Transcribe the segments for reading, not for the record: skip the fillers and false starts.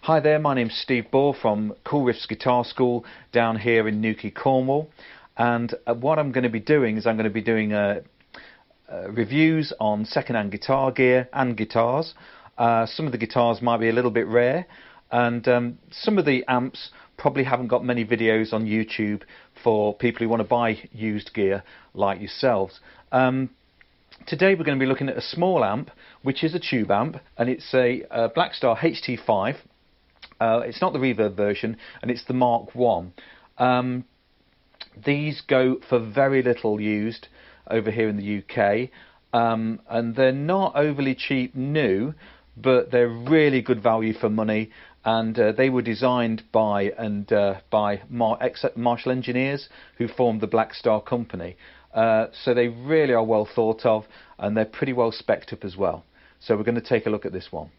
Hi there, my name's Steve Ball from Coolriffs Guitar School down here in Newquay, Cornwall, and what I'm going to be doing is I'm going to be doing reviews on second-hand guitar gear and guitars. Some of the guitars might be a little bit rare, and some of the amps probably haven't got many videos on YouTube for people who want to buy used gear like yourselves. Today we're going to be looking at a small amp, which is a tube amp, and it's a Blackstar HT5. It's not the reverb version, and it's the Mark I. These go for very little used over here in the UK, and they're not overly cheap new, but they're really good value for money, and they were designed by Marshall engineers who formed the Blackstar company. So they really are well thought of, and they're pretty well spec'd up as well. So we're going to take a look at this one.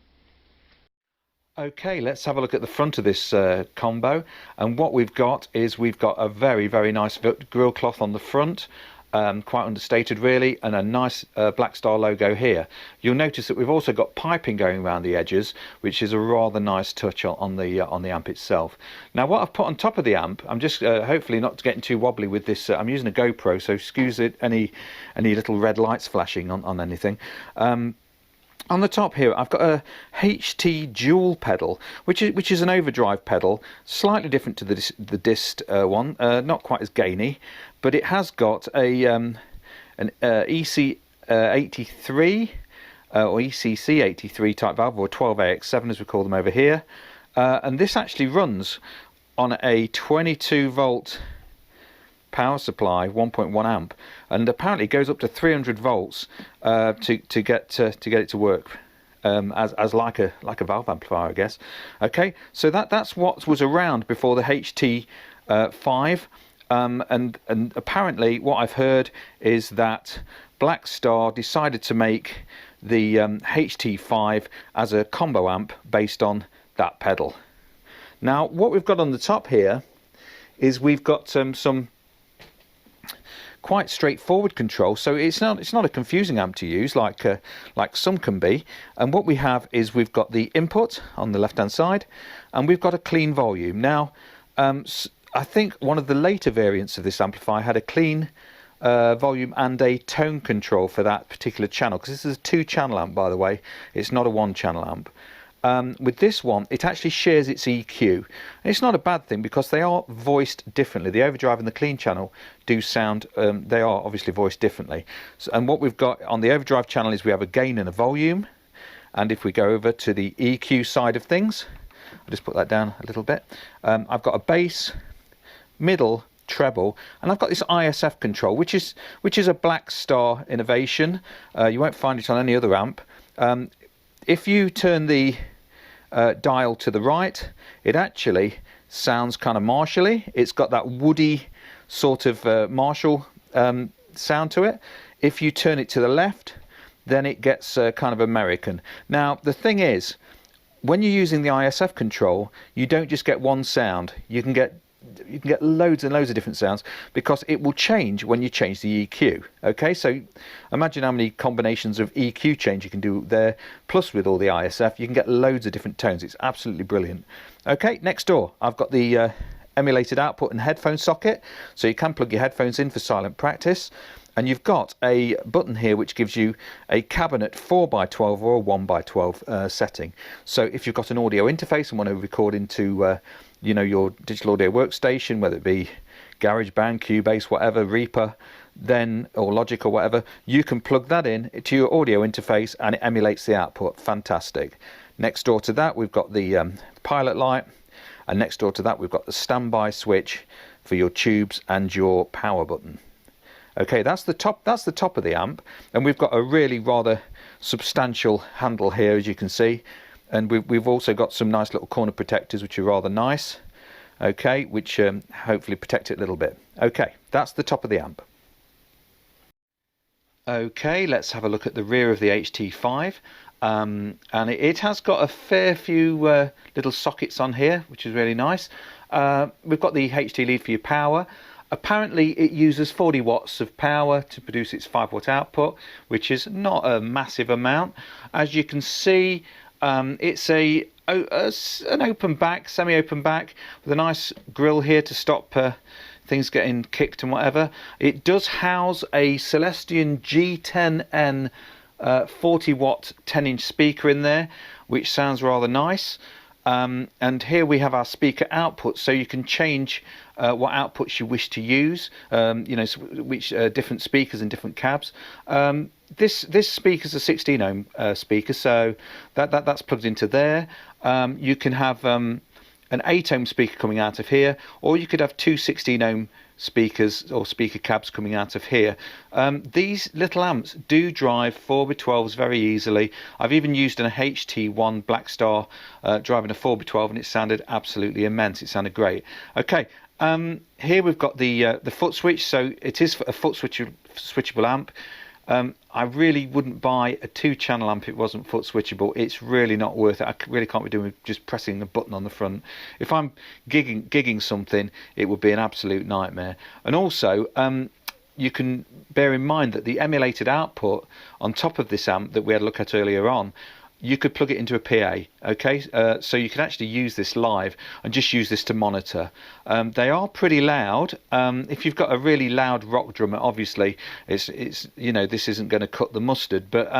Okay, let's have a look at the front of this combo, and what we've got is we've got a very nice grill cloth on the front, quite understated really, and a nice Blackstar logo here. You'll notice that we've also got piping going around the edges, which is a rather nice touch on the amp itself. Now what I've put on top of the amp, I'm just hopefully not getting too wobbly with this, I'm using a GoPro, so excuse it, any little red lights flashing on anything. On the top here I've got a HT dual pedal, which is an overdrive pedal, slightly different to the dist one, not quite as gainy, but it has got a an EC83 or ECC83 type valve, or 12AX7 as we call them over here, and this actually runs on a 22 volt power supply, 1.1 amp, and apparently it goes up to 300 volts to get it to work as like a valve amplifier, I guess. Okay, so that's what was around before the HT5, and apparently what I've heard is that Blackstar decided to make the HT5 as a combo amp based on that pedal. Now what we've got on the top here is we've got some quite straightforward control, so it's not a confusing amp to use like some can be. And what we have is we've got the input on the left hand side, and we've got a clean volume. Now I think one of the later variants of this amplifier had a clean volume and a tone control for that particular channel, because this is a 2-channel amp, by the way. It's not a 1-channel amp. With this one, it actually shares its EQ. And it's not a bad thing, because they are voiced differently. The overdrive and the clean channel do sound, they are obviously voiced differently. So, and what we've got on the overdrive channel is we have a gain and a volume. And if we go over to the EQ side of things, I'll just put that down a little bit. I've got a bass, middle, treble, and I've got this ISF control, which is a Blackstar innovation. You won't find it on any other amp. If you turn the dial to the right, it actually sounds kind of Marshall-y. It's got that woody sort of Marshall sound to it. If you turn it to the left, then it gets kind of American. Now the thing is, when you're using the ISF control, you don't just get one sound. You can get loads and loads of different sounds, because it will change when you change the EQ. Okay, so imagine how many combinations of EQ change you can do there, plus with all the ISF you can get loads of different tones. It's absolutely brilliant. Okay, next door I've got the emulated output and headphone socket, so you can plug your headphones in for silent practice. And you've got a button here which gives you a cabinet 4x12 or a 1x12 setting. So if you've got an audio interface and want to record into you know, your digital audio workstation, whether it be GarageBand, Cubase, whatever, Reaper, then, or Logic or whatever, you can plug that in to your audio interface and it emulates the output. Fantastic. Next door to that we've got the pilot light, and next door to that we've got the standby switch for your tubes and your power button. Okay, that's the top of the amp, and we've got a really rather substantial handle here, as you can see. And we've also got some nice little corner protectors, which are rather nice, okay, which hopefully protect it a little bit. Okay, that's the top of the amp. Okay, let's have a look at the rear of the HT5, and it has got a fair few little sockets on here, which is really nice. We've got the HT lead for your power. Apparently it uses 40 watts of power to produce its 5-watt output, which is not a massive amount. As you can see, it's a an open back, semi-open back, with a nice grill here to stop things getting kicked and whatever. It does house a Celestion G10N 40 watt 10-inch speaker in there, which sounds rather nice. And here we have our speaker output, so you can change what outputs you wish to use, you know, which different speakers and different cabs. This speaker's a 16 ohm speaker, so that's plugged into there. You can have an 8 ohm speaker coming out of here, or you could have two 16 ohm speakers or speaker cabs coming out of here. These little amps do drive 4x12s very easily. I've even used an HT1 Blackstar driving a 4x12, and it sounded absolutely immense. It sounded great. Okay, here we've got the foot switch, so it is a foot switchable amp. I really wouldn't buy a 2-channel amp if it wasn't foot switchable. It's really not worth it. I really can't be doing with just pressing a button on the front. If I'm gigging something, it would be an absolute nightmare. And also, you can bear in mind that the emulated output on top of this amp that we had a look at earlier on, you could plug it into a PA, okay? So you can actually use this live and just use this to monitor. They are pretty loud. If you've got a really loud rock drummer, obviously it's you know, this isn't going to cut the mustard. But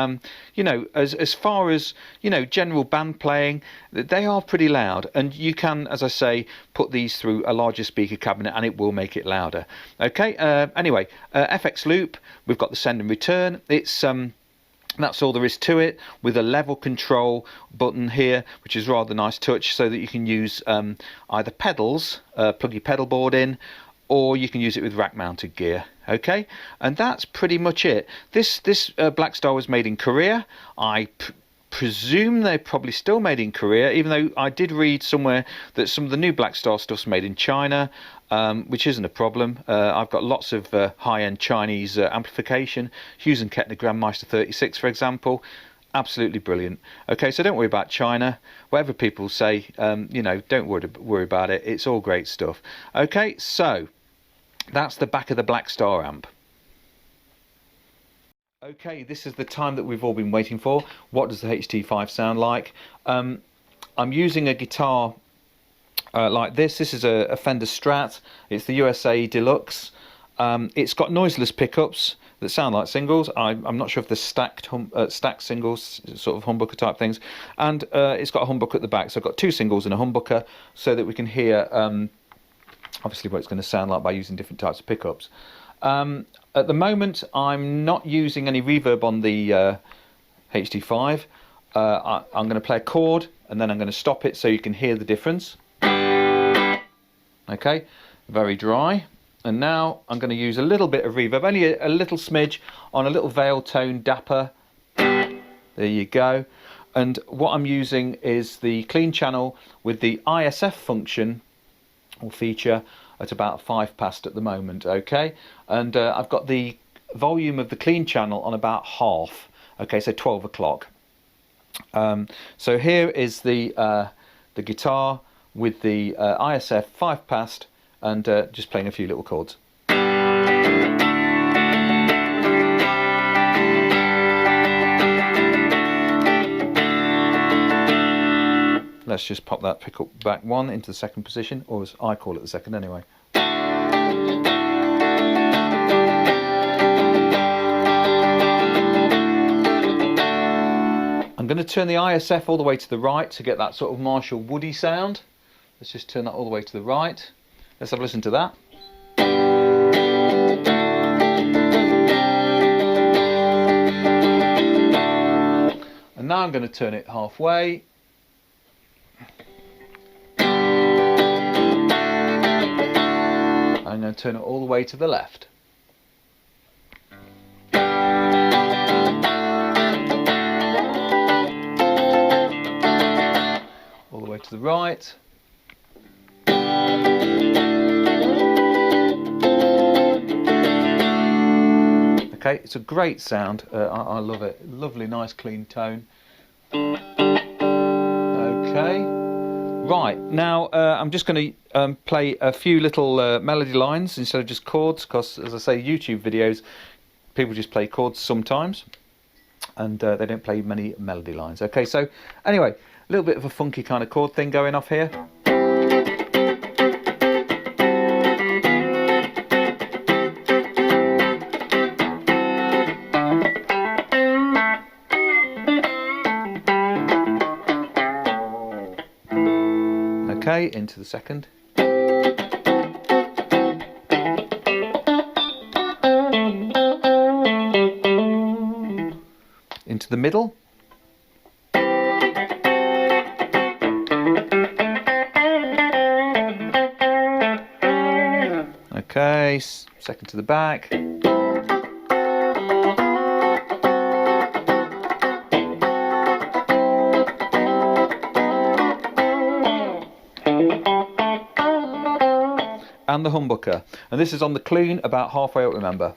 you know, as far as, you know, general band playing, they are pretty loud, and you can, as I say, put these through a larger speaker cabinet and it will make it louder. Okay. Anyway, FX loop. We've got the send and return. It's that's all there is to it, with a level control button here, which is rather nice touch, so that you can use either pedals, plug your pedal board in, or you can use it with rack mounted gear. Okay, and that's pretty much it. This Blackstar was made in Korea. I presume they're probably still made in Korea, even though I did read somewhere that some of the new Blackstar stuff's made in China, which isn't a problem. I've got lots of high-end Chinese amplification, Hughes and Kettner Grandmeister 36, for example. Absolutely brilliant. Okay, so don't worry about China. Whatever people say, you know, don't worry about it. It's all great stuff. Okay, so that's the back of the Blackstar amp. Okay, this is the time that we've all been waiting for. What does the HT5 sound like? I'm using a guitar like this. This is a Fender Strat. It's the USA Deluxe. It's got noiseless pickups that sound like singles. I'm not sure if they're stacked singles, sort of humbucker type things. And it's got a humbucker at the back. So I've got two singles and a humbucker, so that we can hear obviously what it's going to sound like by using different types of pickups. At the moment, I'm not using any reverb on the HT5. I'm going to play a chord, and then I'm going to stop it so you can hear the difference. Okay, very dry. And now I'm going to use a little bit of reverb, only a little smidge, on a little veil tone dapper. There you go. And what I'm using is the clean channel with the ISF function or feature at about 5 past at the moment. Okay, and I've got the volume of the clean channel on about half. Okay, so 12 o'clock. So here is the guitar with the ISF 5 past, and just playing a few little chords. Let's just pop that pickup back one into the second position, or as I call it, the second anyway. I'm going to turn the ISF all the way to the right to get that sort of Marshall Woody sound. Let's just turn that all the way to the right. Let's have a listen to that. And now I'm going to turn it halfway. I'm going to turn it all the way to the left. All the way to the right. Okay, it's a great sound. I love it. Lovely, nice, clean tone. Okay. Right, now I'm just going to play a few little melody lines instead of just chords, because, as I say, YouTube videos, people just play chords sometimes. and they don't play many melody lines. Okay, so anyway, a little bit of a funky kind of chord thing going off here. Okay, into the second. Into the middle. Okay, second to the back. And the humbucker, and this is on the clean, about halfway up, remember.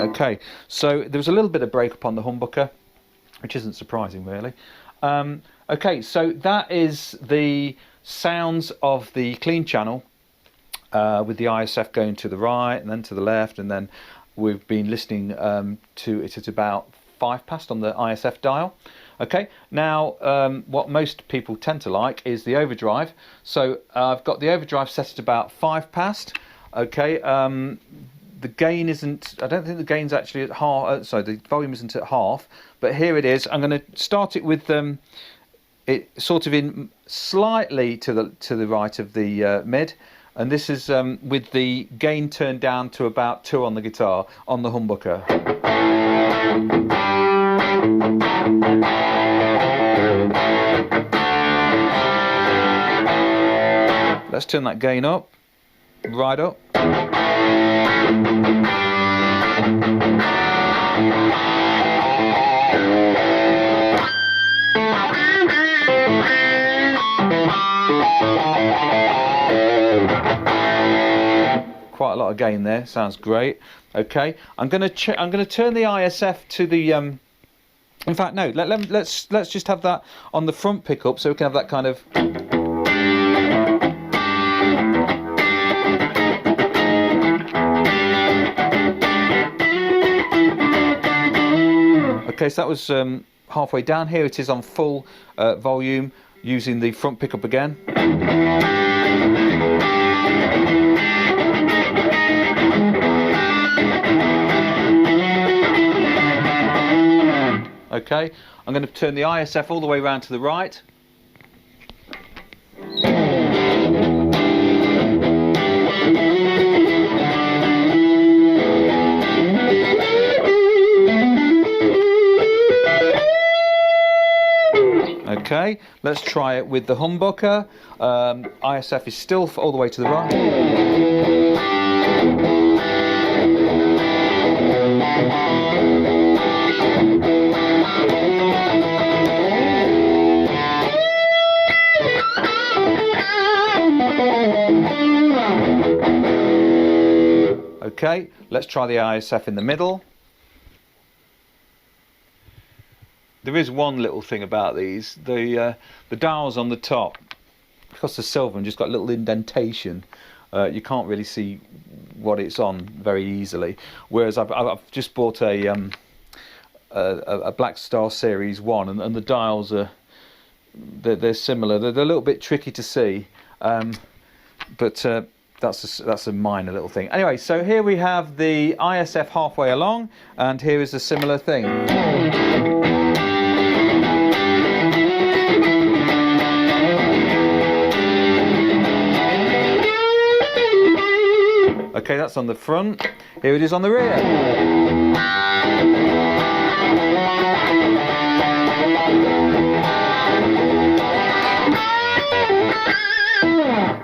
Okay, so there was a little bit of break up on the humbucker, which isn't surprising really. Okay, so that is the sounds of the clean channel, with the ISF going to the right and then to the left, and then we've been listening to it at about 5 past on the ISF dial. Okay, now what most people tend to like is the overdrive. So I've got the overdrive set at about 5 past. Okay, the gain isn't, I don't think the gain's actually at half, sorry, the volume isn't at half, but here it is. I'm going to start it with it sort of in slightly to the right of the mid, and this is with the gain turned down to about 2 on the guitar on the humbucker. Let's turn that gain up, right up. Quite a lot of gain there. Sounds great. Okay, I'm going to turn the ISF to the. In fact, no. Let's just have that on the front pickup, so we can have that kind of. Okay, so that was halfway down. Here it is on full volume, using the front pickup again. Okay, I'm going to turn the ISF all the way around to the right. Okay, let's try it with the humbucker. ISF is still all the way to the right. Okay, let's try the ISF in the middle. There is one little thing about these, the dials on the top, because they're silver and just got a little indentation, you can't really see what it's on very easily. Whereas I've just bought a Blackstar Series 1, and the dials are they're similar. They're a little bit tricky to see, but that's a minor little thing. Anyway, so here we have the ISF halfway along, and here is a similar thing. Okay, that's on the front. Here it is on the rear.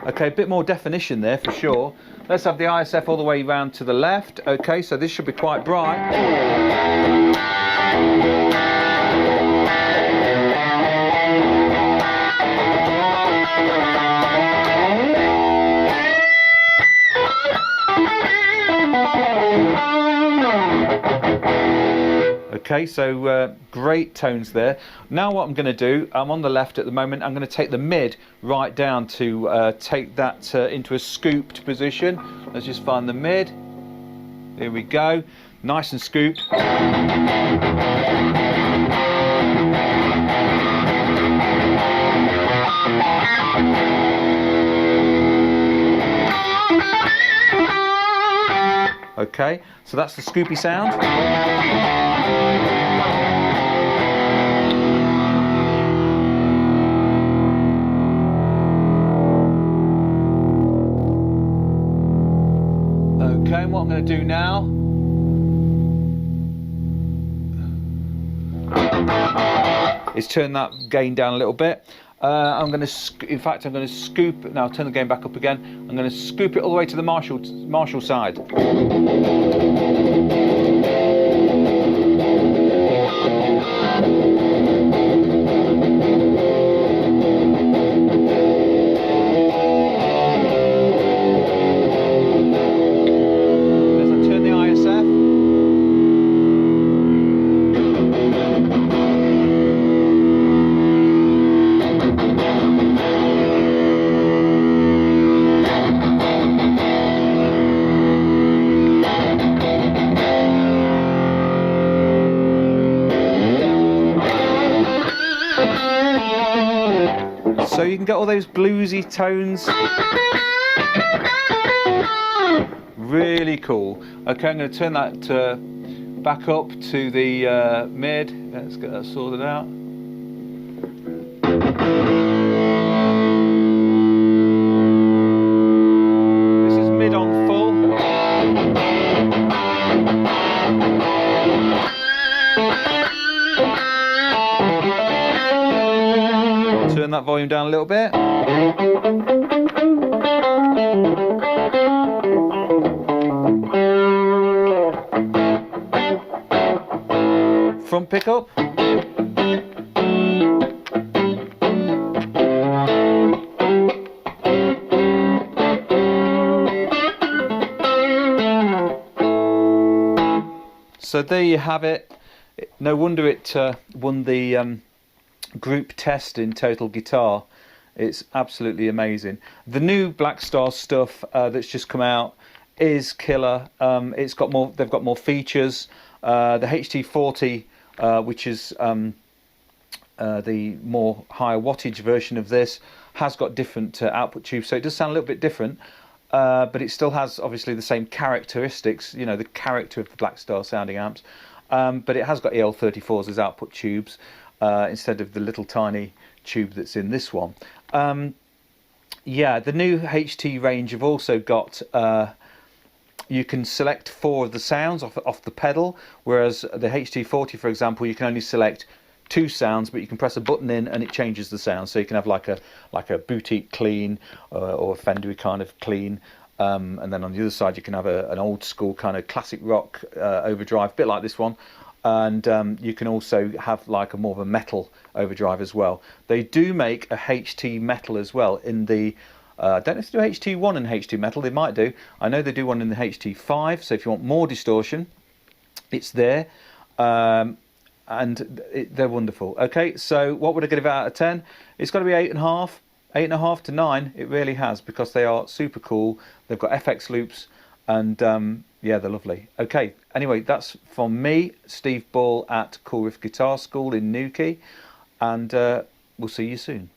Okay, a bit more definition there for sure. Let's have the ISF all the way round to the left. Okay, so this should be quite bright. Okay, so great tones there. Now what I'm going to do, I'm on the left at the moment, I'm going to take the mid right down to take that into a scooped position. Let's just find the mid. Here we go, nice and scooped. Okay, so that's the scoopy sound. Okay, and what I'm going to do now is turn that gain down a little bit. I'm going to, in fact, I'm going to scoop. Now turn the gain back up again. I'm going to scoop it all the way to the Marshall side. So you can get all those bluesy tones. Really cool. Okay, I'm going to turn that back up to the mid. Let's get that sorted out. This is mid on full. Turn that volume down a little bit. Front pickup. So there you have it. No wonder it won the group test in Total Guitar. It's absolutely amazing. The new Blackstar stuff that's just come out is killer. It's got more. They've got more features. The HT40, which is the more higher wattage version of this, has got different output tubes, so it does sound a little bit different. But it still has obviously the same characteristics. You know, the character of the Blackstar sounding amps. But it has got EL34s as output tubes. Instead of the little tiny tube that's in this one. Yeah, the new HT range have also got, you can select 4 of the sounds off the pedal, whereas the HT40, for example, you can only select 2 sounds, but you can press a button in and it changes the sound. So you can have like a boutique clean or a Fendery kind of clean. And then on the other side you can have an old school kind of classic rock overdrive, a bit like this one. And you can also have like a more of a metal overdrive as well. They do make a HT metal as well in the I don't know if they do HT1 and HT metal. They might do. I know they do one in the HT5, so if you want more distortion, it's there. And they're wonderful. Okay, so what would I give it out of 10? It's got to be 8.5. 8.5 to 9. It really has, because they are super cool. They've got FX loops, and yeah, they're lovely. Okay, anyway, that's from me, Steve Ball at Coolriffs Guitar School in Newquay, and we'll see you soon.